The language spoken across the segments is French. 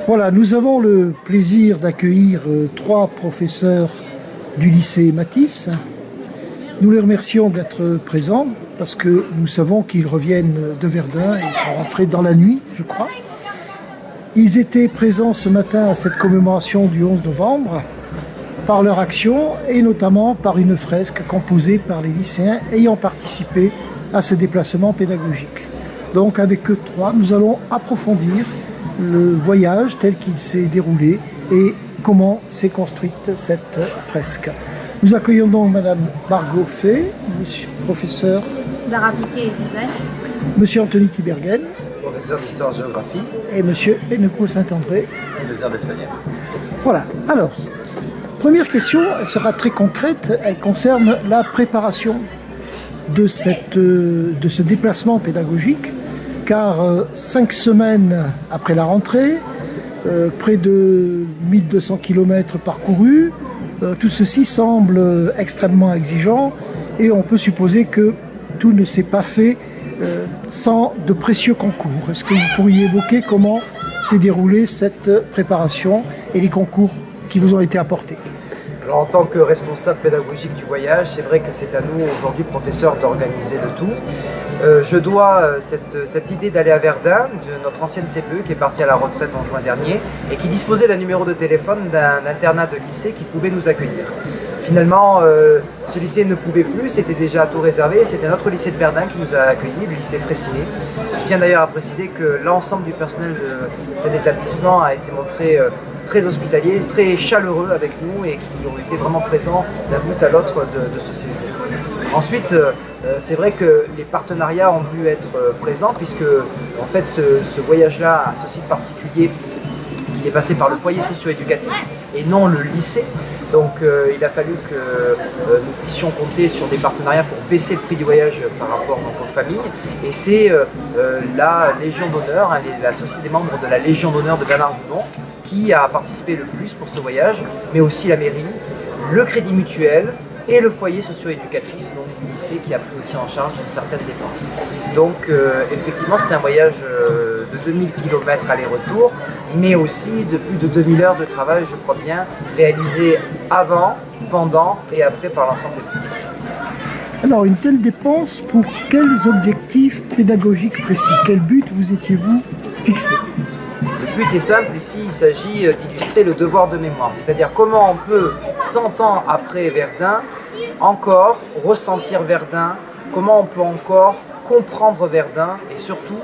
Voilà, nous avons le plaisir d'accueillir 3 professeurs du lycée Matisse. Nous les remercions d'être présents parce que nous savons qu'ils reviennent de Verdun et sont rentrés dans la nuit, je crois. Ils étaient présents ce matin à cette commémoration du 11 novembre par leur action et notamment par une fresque composée par les lycéens ayant participé à ce déplacement pédagogique. Donc avec eux 3, nous allons approfondir le voyage tel qu'il s'est déroulé et comment s'est construite cette fresque. Nous accueillons donc Madame Margot Fay, Monsieur professeur d'art appliqué et design, Monsieur Anthony Tibergen, professeur d'histoire-géographie, et Monsieur Eneko Saint-André, professeur d'espagnol. Voilà, alors, première question, elle sera très concrète, elle concerne la préparation de ce déplacement pédagogique, car 5 semaines après la rentrée, près de 1200 km parcourus, tout ceci semble extrêmement exigeant et on peut supposer que tout ne s'est pas fait sans de précieux concours. Est-ce que vous pourriez évoquer comment s'est déroulée cette préparation et les concours qui vous ont été apportés? Alors, en tant que responsable pédagogique du voyage, c'est vrai que c'est à nous aujourd'hui, professeurs, d'organiser le tout. Je dois cette idée d'aller à Verdun, de notre ancienne CPE qui est partie à la retraite en juin dernier et qui disposait d'un numéro de téléphone d'un internat de lycée qui pouvait nous accueillir. Finalement, ce lycée ne pouvait plus, c'était déjà tout réservé, c'était notre lycée de Verdun qui nous a accueillis, le lycée Fraissinet. Je tiens d'ailleurs à préciser que l'ensemble du personnel de cet établissement s'est montré très hospitalier, très chaleureux avec nous et qui ont été vraiment présents d'un bout à l'autre de ce séjour. Ensuite, c'est vrai que les partenariats ont dû être présents puisque en fait ce voyage-là a ce site particulier qui est passé par le foyer socio-éducatif et non le lycée. Donc il a fallu que nous puissions compter sur des partenariats pour baisser le prix du voyage par rapport donc, aux familles. Et c'est la Légion d'honneur, la société des membres de la Légion d'honneur de Bernard Joudon qui a participé le plus pour ce voyage, mais aussi la mairie, le Crédit Mutuel et le foyer socio-éducatif du lycée qui a pris aussi en charge certaines dépenses. Donc effectivement c'était un voyage de 2000 km aller-retour, mais aussi de plus de 2000 heures de travail, je crois bien, réalisées avant, pendant et après par l'ensemble des professeurs. Alors une telle dépense, pour quels objectifs pédagogiques précis? Quel but vous étiez-vous fixé? Le but est simple, ici il s'agit d'illustrer le devoir de mémoire, c'est-à-dire comment on peut, 100 ans après Verdun, encore ressentir Verdun, comment on peut encore comprendre Verdun et surtout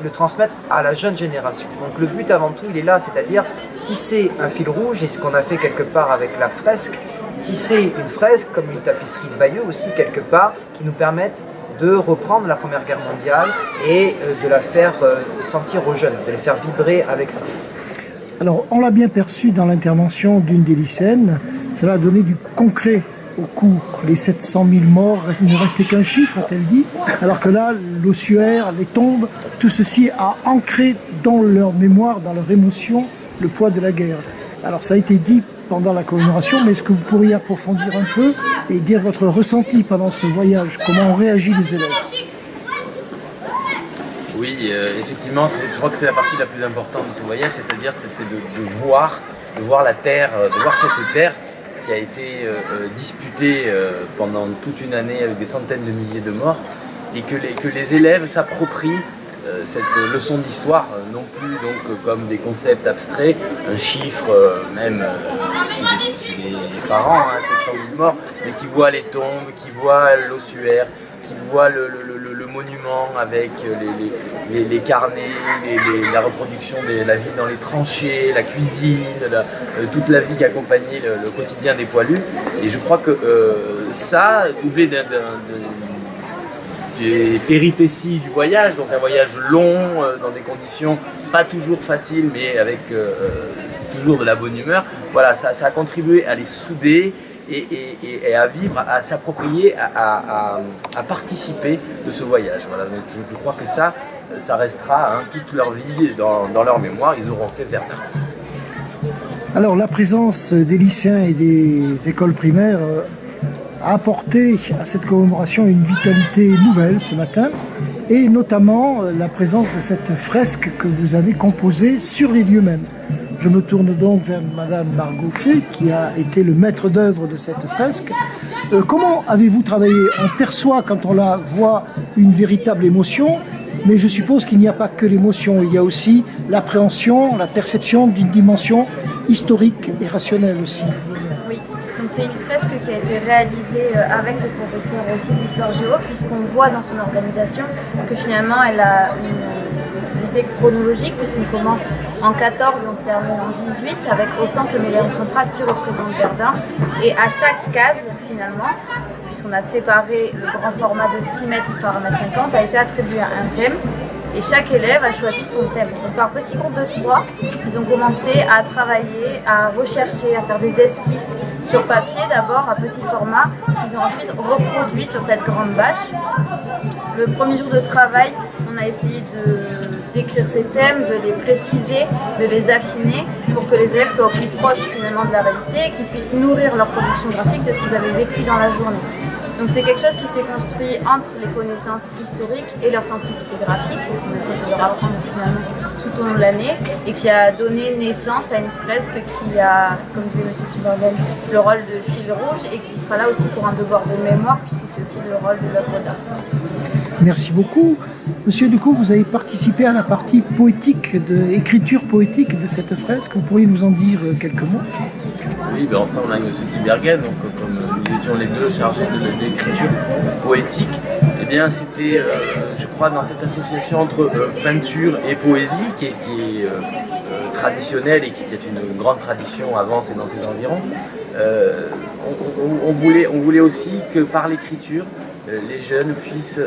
le transmettre à la jeune génération. Donc le but avant tout il est là, c'est-à-dire tisser un fil rouge et ce qu'on a fait quelque part avec la fresque, tisser une fresque comme une tapisserie de Bayeux aussi quelque part qui nous permettent de reprendre la Première Guerre mondiale et de la faire sentir aux jeunes, de les faire vibrer avec ça. Alors, on l'a bien perçu dans l'intervention d'une des lycéennes, cela a donné du concret au cours. Les 700 000 morts, il ne restait qu'un chiffre, a-t-elle dit, alors que là, l'ossuaire, les tombes, tout ceci a ancré dans leur mémoire, dans leur émotion, le poids de la guerre. Alors, ça a été dit pendant la commémoration, mais est-ce que vous pourriez approfondir un peu et dire votre ressenti pendant ce voyage? Comment ont réagi les élèves? Oui, effectivement, je crois que c'est la partie la plus importante de ce voyage, c'est-à-dire de voir la terre, de voir cette terre qui a été disputée pendant toute une année avec des centaines de milliers de morts, et que les élèves s'approprient cette leçon d'histoire, non plus donc comme des concepts abstraits, un chiffre, même s'il est effarant, 700 000 morts, mais qui voit les tombes, qui voit l'ossuaire, qui voit le monument avec les carnets, la reproduction de la vie dans les tranchées, la cuisine, toute la vie qui accompagnait le quotidien des poilus. Et je crois que ça, doublé des péripéties du voyage, donc un voyage long, dans des conditions pas toujours faciles, mais avec toujours de la bonne humeur, voilà, ça a contribué à les souder et à vivre, à s'approprier, à participer de ce voyage. Voilà, donc je crois que ça restera toute leur vie dans leur mémoire, ils auront fait Verdun. Alors la présence des lycéens et des écoles primaires a apporté à cette commémoration une vitalité nouvelle ce matin, et notamment la présence de cette fresque que vous avez composée sur les lieux mêmes. Je me tourne donc vers Madame Margot Fay, qui a été le maître d'œuvre de cette fresque. Comment avez-vous travaillé? On perçoit quand on la voit une véritable émotion, mais je suppose qu'il n'y a pas que l'émotion, il y a aussi l'appréhension, la perception d'une dimension historique et rationnelle aussi. Oui, donc c'est une fresque qui a été réalisée avec les professeurs aussi d'histoire géo, puisqu'on voit dans son organisation que finalement elle a une visée chronologique, puisqu'on commence en 14 et on se termine en 18 avec au centre le médaillon central qui représente Verdun, et à chaque case finalement, puisqu'on a séparé le grand format de 6 mètres par 1,50 m, a été attribué à un thème. Et chaque élève a choisi son thème. Donc par petits groupes de 3, ils ont commencé à travailler, à rechercher, à faire des esquisses sur papier d'abord à petit format, qu'ils ont ensuite reproduit sur cette grande bâche. Le premier jour de travail, on a essayé d'écrire ces thèmes, de les préciser, de les affiner pour que les élèves soient au plus proches finalement de la réalité et qu'ils puissent nourrir leur production graphique de ce qu'ils avaient vécu dans la journée. Donc c'est quelque chose qui s'est construit entre les connaissances historiques et leur sensibilité graphique, c'est ce qu'on essaie de leur apprendre finalement tout au long de l'année, et qui a donné naissance à une fresque qui a, comme disait M. Timbergen, le rôle de fil rouge, et qui sera là aussi pour un devoir de mémoire, puisque c'est aussi le rôle de l'œuvre d'art. Merci beaucoup. Monsieur Ducot, vous avez participé à la partie poétique, écriture poétique de cette fresque. Vous pourriez nous en dire quelques mots? Oui, ensemble avec M. Timbergen, donc comme nous étions les deux chargés de l'écriture poétique, eh bien c'était, je crois, dans cette association entre peinture et poésie, qui est traditionnelle et qui est une grande tradition à Vence et dans ses environs, on voulait aussi que par l'écriture, les jeunes puissent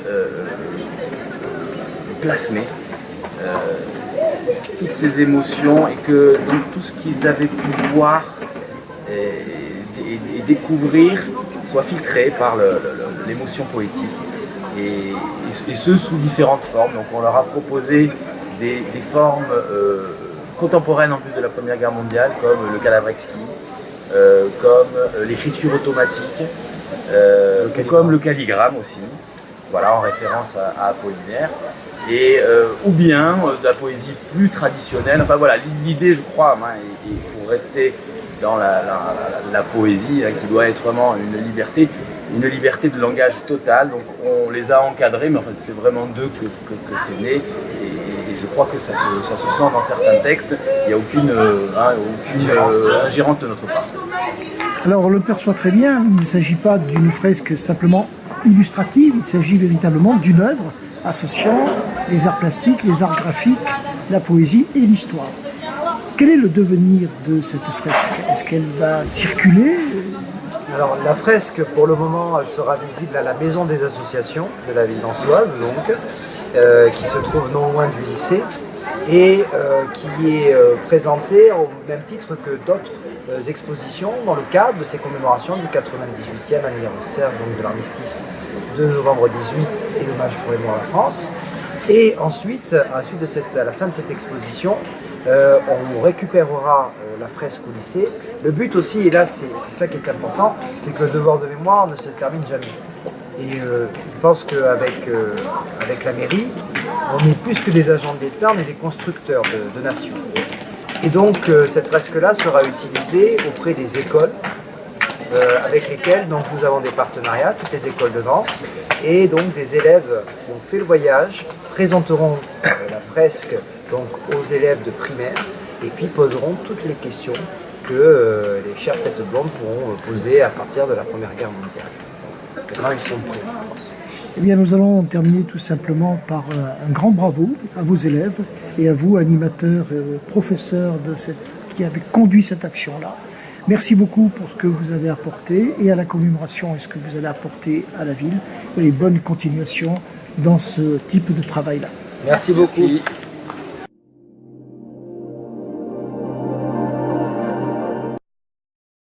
plasmer toutes ces émotions, et que donc, tout ce qu'ils avaient pu voir et découvrir soit filtré par l'émotion poétique, et ce sous différentes formes. Donc on leur a proposé des formes contemporaines en plus de la Première Guerre mondiale, comme le calabreski, comme l'écriture automatique, comme le calligramme aussi, voilà, en référence à Apollinaire, et ou bien de la poésie plus traditionnelle. Enfin voilà, l'idée, je crois, est pour rester dans la poésie, qui doit être vraiment une liberté de langage totale. Donc on les a encadrés, mais enfin, c'est vraiment d'eux que c'est né, et je crois que ça se sent dans certains textes. Il n'y a aucune ingérence de notre part. Alors on le perçoit très bien, il ne s'agit pas d'une fresque simplement illustrative, il s'agit véritablement d'une œuvre associant les arts plastiques, les arts graphiques, la poésie et l'histoire. Quel est le devenir de cette fresque? Est-ce qu'elle va circuler? Alors la fresque, pour le moment, elle sera visible à la Maison des associations de la ville d'Ansoise, donc, qui se trouve non loin du lycée, et qui est présentée au même titre que d'autres expositions dans le cadre de ces commémorations du 98e anniversaire donc, de l'armistice de novembre 18 et l'hommage pour les morts à la France. Et ensuite, à la fin de cette exposition, on récupérera la fresque au lycée. Le but aussi, et là c'est ça qui est important, c'est que le devoir de mémoire ne se termine jamais. Et je pense qu'avec la mairie, on est plus que des agents de l'État, on est des constructeurs de nations. Et donc cette fresque-là sera utilisée auprès des écoles avec lesquelles donc, nous avons des partenariats, toutes les écoles de Vence, et donc des élèves qui ont fait le voyage présenteront la fresque donc, aux élèves de primaire, et puis poseront toutes les questions que les chères têtes blondes pourront poser à partir de la Première Guerre mondiale. Maintenant, ils sont prêts, je pense. Eh bien, nous allons terminer tout simplement par un grand bravo à vos élèves et à vous, animateurs, professeurs qui avez conduit cette action-là. Merci beaucoup pour ce que vous avez apporté et à la commémoration et ce que vous allez apporter à la ville. Et bonne continuation dans ce type de travail-là. Merci beaucoup. Merci.